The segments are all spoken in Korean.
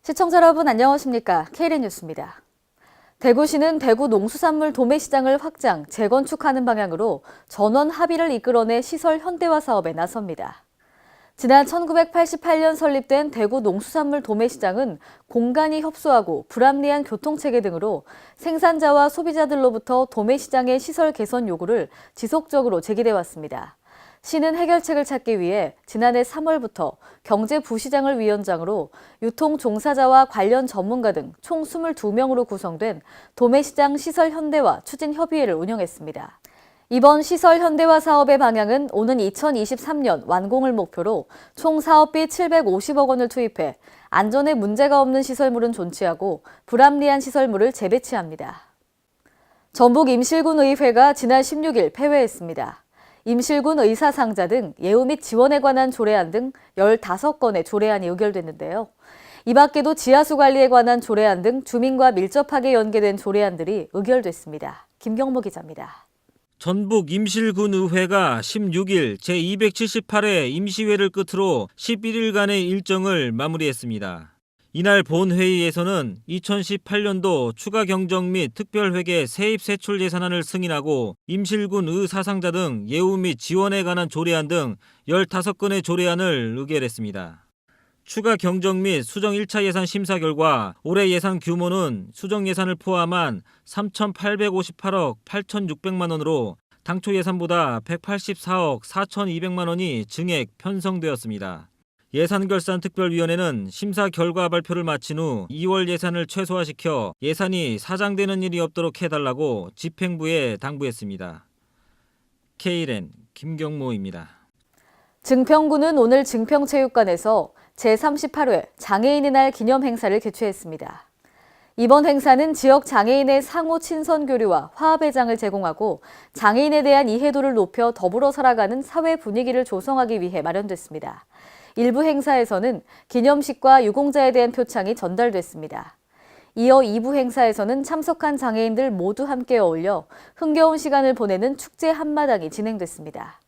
시청자 여러분 안녕하십니까? KLN 뉴스입니다. 대구시는 대구 농수산물 도매시장을 확장, 재건축하는 방향으로 전원 합의를 이끌어내 시설 현대화 사업에 나섭니다. 지난 1988년 설립된 대구 농수산물 도매시장은 공간이 협소하고 불합리한 교통체계 등으로 생산자와 소비자들로부터 도매시장의 시설 개선 요구를 지속적으로 제기돼 왔습니다. 시는 해결책을 찾기 위해 지난해 3월부터 경제부시장을 위원장으로 유통 종사자와 관련 전문가 등 총 22명으로 구성된 도매시장 시설 현대화 추진 협의회를 운영했습니다. 이번 시설 현대화 사업의 방향은 오는 2023년 완공을 목표로 총 사업비 750억 원을 투입해 안전에 문제가 없는 시설물은 존치하고 불합리한 시설물을 재배치합니다. 전북 임실군 의회가 지난 16일 폐회했습니다. 임실군 의사상자 등 예우 및 지원에 관한 조례안 등 15건의 조례안이 의결됐는데요. 이 밖에도 지하수 관리에 관한 조례안 등 주민과 밀접하게 연계된 조례안들이 의결됐습니다. 김경모 기자입니다. 전북 임실군 의회가 16일 제278회 임시회를 끝으로 11일간의 일정을 마무리했습니다. 이날 본회의에서는 2018년도 추가 경정 및 특별회계 세입 세출 예산안을 승인하고 임실군 의사상자 등 예우 및 지원에 관한 조례안 등 15건의 조례안을 의결했습니다. 추가 경정 및 수정 1차 예산 심사 결과 올해 예산 규모는 수정 예산을 포함한 3,858억 8,600만 원으로 당초 예산보다 184억 4,200만 원이 증액 편성되었습니다. 예산결산특별위원회는 심사 결과 발표를 마친 후 2월 예산을 최소화시켜 예산이 사장되는 일이 없도록 해달라고 집행부에 당부했습니다. KLN 김경모입니다. 증평구는 오늘 증평체육관에서 제38회 장애인의 날 기념 행사를 개최했습니다. 이번 행사는 지역 장애인의 상호 친선 교류와 화합의 장을 제공하고 장애인에 대한 이해도를 높여 더불어 살아가는 사회 분위기를 조성하기 위해 마련됐습니다. 일부 행사에서는 기념식과 유공자에 대한 표창이 전달됐습니다. 이어 2부 행사에서는 참석한 장애인들 모두 함께 어울려 흥겨운 시간을 보내는 축제 한마당이 진행됐습니다.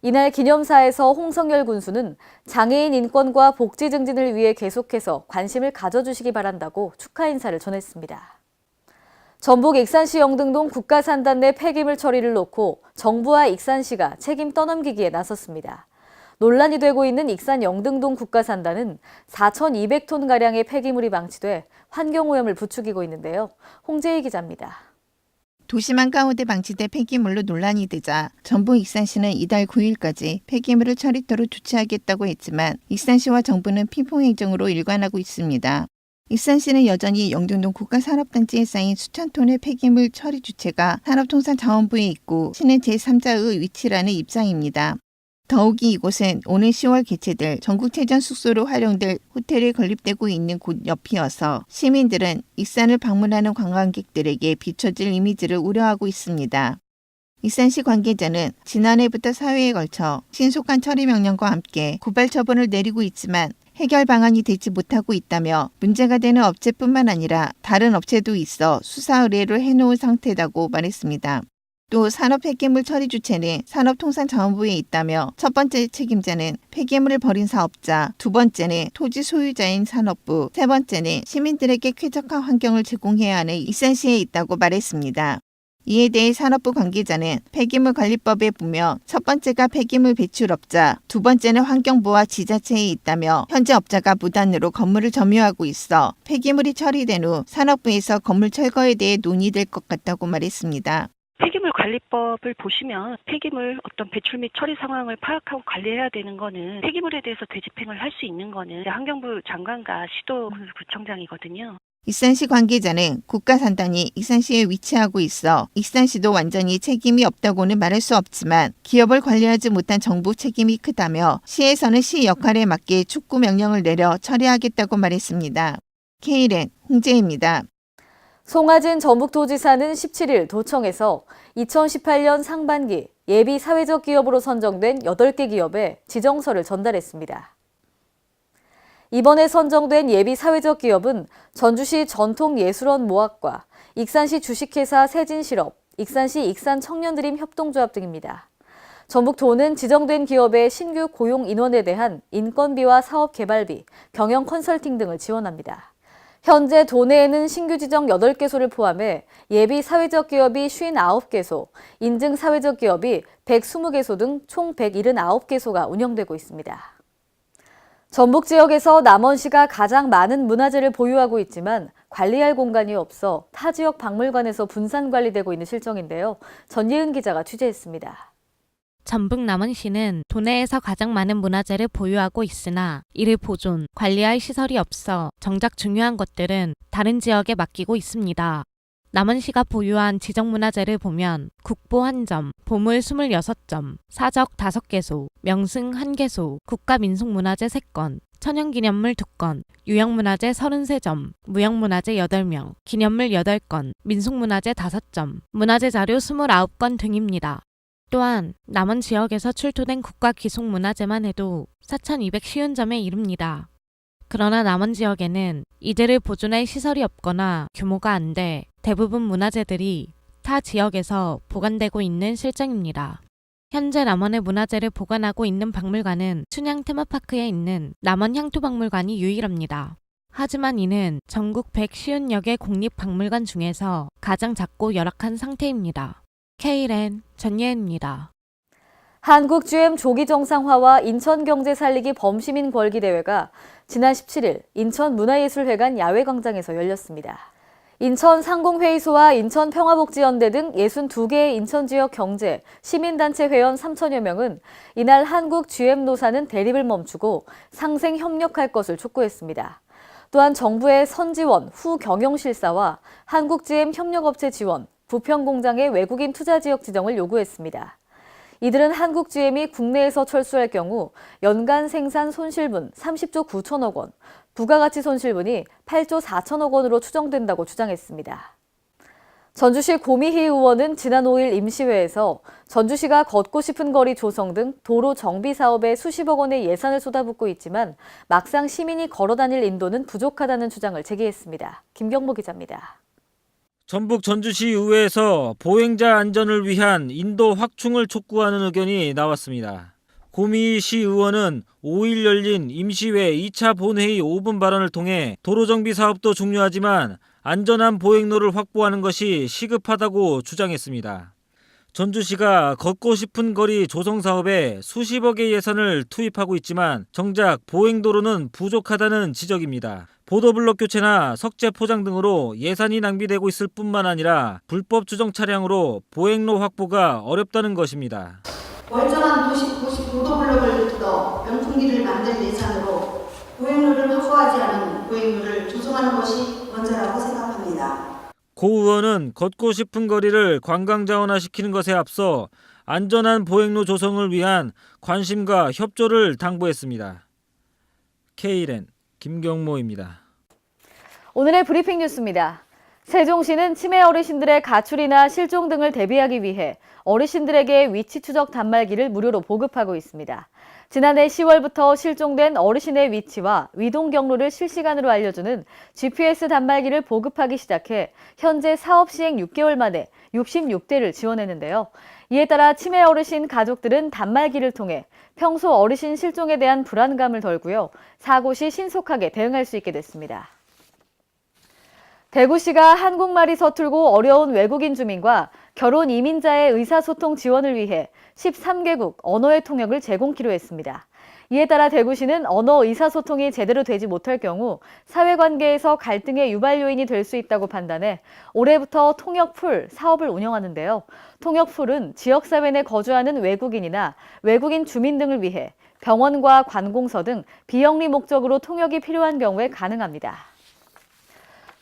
이날 기념사에서 홍성열 군수는 장애인 인권과 복지 증진을 위해 계속해서 관심을 가져주시기 바란다고 축하 인사를 전했습니다. 전북 익산시 영등동 국가산단 내 폐기물 처리를 놓고 정부와 익산시가 책임 떠넘기기에 나섰습니다. 논란이 되고 있는 익산 영등동 국가산단은 4,200톤가량의 폐기물이 방치돼 환경오염을 부추기고 있는데요. 홍재희 기자입니다. 도심 한가운데 방치돼 폐기물로 논란이 되자 전북 익산시는 이달 9일까지 폐기물을 처리토록 조치하겠다고 했지만 익산시와 정부는 피풍행정으로 일관하고 있습니다. 익산시는 여전히 영등동 국가산업단지에 쌓인 수천 톤의 폐기물 처리 주체가 산업통상자원부에 있고 시는 제3자의 위치라는 입장입니다. 더욱이 이곳은 오는 10월 개최될 전국체전 숙소로 활용될 호텔에 건립되고 있는 곳 옆이어서 시민들은 익산을 방문하는 관광객들에게 비춰질 이미지를 우려하고 있습니다. 익산시 관계자는 지난해부터 사회에 걸쳐 신속한 처리 명령과 함께 고발 처분을 내리고 있지만 해결 방안이 되지 못하고 있다며 문제가 되는 업체뿐만 아니라 다른 업체도 있어 수사 의뢰를 해놓은 상태라고 말했습니다. 또 산업 폐기물 처리 주체는 산업통상자원부에 있다며 첫 번째 책임자는 폐기물을 버린 사업자, 두 번째는 토지 소유자인 산업부, 세 번째는 시민들에게 쾌적한 환경을 제공해야 하는 익산시에 있다고 말했습니다. 이에 대해 산업부 관계자는 폐기물관리법에 보면 첫 번째가 폐기물 배출업자, 두 번째는 환경부와 지자체에 있다며 현재 업자가 무단으로 건물을 점유하고 있어 폐기물이 처리된 후 산업부에서 건물 철거에 대해 논의될 것 같다고 말했습니다. 폐기물 관리법을 보시면 폐기물 어떤 배출 및 처리 상황을 파악하고 관리해야 되는 거는 폐기물에 대해서 되집행을 할 수 있는 거는 환경부 장관과 시도구청장이거든요. 익산시 관계자는 국가산단이 익산시에 위치하고 있어 익산시도 완전히 책임이 없다고는 말할 수 없지만 기업을 관리하지 못한 정부 책임이 크다며 시에서는 시 역할에 맞게 축구 명령을 내려 처리하겠다고 말했습니다. KLN 홍재희입니다. 송하진 전북도지사는 17일 도청에서 2018년 상반기 예비 사회적 기업으로 선정된 8개 기업에 지정서를 전달했습니다. 이번에 선정된 예비 사회적 기업은 전주시 전통예술원 모학과 익산시 주식회사 세진실업, 익산시 익산청년드림 협동조합 등입니다. 전북도는 지정된 기업의 신규 고용 인원에 대한 인건비와 사업 개발비, 경영 컨설팅 등을 지원합니다. 현재 도내에는 신규 지정 8개소를 포함해 예비 사회적 기업이 59개소, 인증 사회적 기업이 120개소 등 총 179개소가 운영되고 있습니다. 전북 지역에서 남원시가 가장 많은 문화재를 보유하고 있지만 관리할 공간이 없어 타 지역 박물관에서 분산 관리되고 있는 실정인데요. 전예은 기자가 취재했습니다. 전북 남원시는 도내에서 가장 많은 문화재를 보유하고 있으나 이를 보존, 관리할 시설이 없어 정작 중요한 것들은 다른 지역에 맡기고 있습니다. 남원시가 보유한 지정문화재를 보면 국보 1점, 보물 26점, 사적 5개소, 명승 1개소, 국가민속문화재 3건, 천연기념물 2건, 유형문화재 33점, 무형문화재 8명, 기념물 8건, 민속문화재 5점, 문화재 자료 29건 등입니다. 또한 남원 지역에서 출토된 국가기속문화재만 해도 4,250점에 이릅니다. 그러나 남원 지역에는 이들을 보존할 시설이 없거나 규모가 안 돼 대부분 문화재들이 타 지역에서 보관되고 있는 실정입니다. 현재 남원의 문화재를 보관하고 있는 박물관은 춘향 테마파크에 있는 남원 향토박물관이 유일합니다. 하지만 이는 전국 150여 개 공립박물관 중에서 가장 작고 열악한 상태입니다. K랜 전예은입니다. 한국 GM 조기 정상화와 인천 경제 살리기 범시민 걸기 대회가 지난 17일 인천 문화예술회관 야외광장에서 열렸습니다. 인천 상공회의소와 인천 평화복지연대 등 62개의 인천 지역 경제, 시민단체 회원 3천여 명은 이날 한국 GM 노사는 대립을 멈추고 상생 협력할 것을 촉구했습니다. 또한 정부의 선지원, 후경영실사와 한국 GM 협력업체 지원, 부평공장의 외국인 투자 지역 지정을 요구했습니다. 이들은 한국 GM이 국내에서 철수할 경우 연간 생산 손실분 30조 9천억 원, 부가가치 손실분이 8조 4천억 원으로 추정된다고 주장했습니다. 전주시 고미희 의원은 지난 5일 임시회에서 전주시가 걷고 싶은 거리 조성 등 도로 정비 사업에 수십억 원의 예산을 쏟아붓고 있지만 막상 시민이 걸어다닐 인도는 부족하다는 주장을 제기했습니다. 김경모 기자입니다. 전북 전주시 의회에서 보행자 안전을 위한 인도 확충을 촉구하는 의견이 나왔습니다. 고미희 시 의원은 5일 열린 임시회 2차 본회의 5분 발언을 통해 도로정비 사업도 중요하지만 안전한 보행로를 확보하는 것이 시급하다고 주장했습니다. 전주시가 걷고 싶은 거리 조성 사업에 수십억의 예산을 투입하고 있지만 정작 보행도로는 부족하다는 지적입니다. 보도블록 교체나 석재 포장 등으로 예산이 낭비되고 있을 뿐만 아니라 불법 주정 차량으로 보행로 확보가 어렵다는 것입니다. 멀쩡한 도시 보도블록을 뜯어 명품길을 만들 예산으로 보행로를 확보하지 않은 보행로를 조성하는 것이 먼저라고 생각합니다. 고 의원은 걷고 싶은 거리를 관광자원화시키는 것에 앞서 안전한 보행로 조성을 위한 관심과 협조를 당부했습니다. K랜 김경모입니다. 오늘의 브리핑 뉴스입니다. 세종시는 치매 어르신들의 가출이나 실종 등을 대비하기 위해 어르신들에게 위치 추적 단말기를 무료로 보급하고 있습니다. 지난해 10월부터 실종된 어르신의 위치와 이동 경로를 실시간으로 알려주는 GPS 단말기를 보급하기 시작해 현재 사업 시행 6개월 만에 66대를 지원했는데요. 이에 따라 치매 어르신 가족들은 단말기를 통해 평소 어르신 실종에 대한 불안감을 덜고요. 사고 시 신속하게 대응할 수 있게 됐습니다. 대구시가 한국말이 서툴고 어려운 외국인 주민과 결혼 이민자의 의사소통 지원을 위해 13개국 언어의 통역을 제공키로 했습니다. 이에 따라 대구시는 언어 의사소통이 제대로 되지 못할 경우 사회관계에서 갈등의 유발 요인이 될 수 있다고 판단해 올해부터 통역풀 사업을 운영하는데요. 통역풀은 지역사회 내 거주하는 외국인이나 외국인 주민 등을 위해 병원과 관공서 등 비영리 목적으로 통역이 필요한 경우에 가능합니다.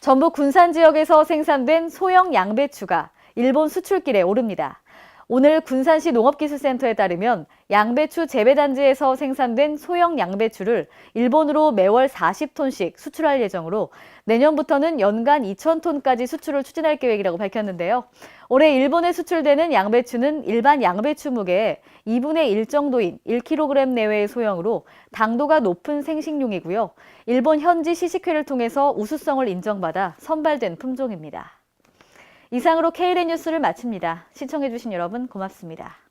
전북 군산 지역에서 생산된 소형 양배추가 일본 수출길에 오릅니다. 오늘 군산시 농업기술센터에 따르면 양배추 재배단지에서 생산된 소형 양배추를 일본으로 매월 40톤씩 수출할 예정으로 내년부터는 연간 2,000톤까지 수출을 추진할 계획이라고 밝혔는데요. 올해 일본에 수출되는 양배추는 일반 양배추 무게의 2분의 1 정도인 1kg 내외의 소형으로 당도가 높은 생식용이고요. 일본 현지 시식회를 통해서 우수성을 인정받아 선발된 품종입니다. 이상으로 K랜 뉴스를 마칩니다. 시청해주신 여러분 고맙습니다.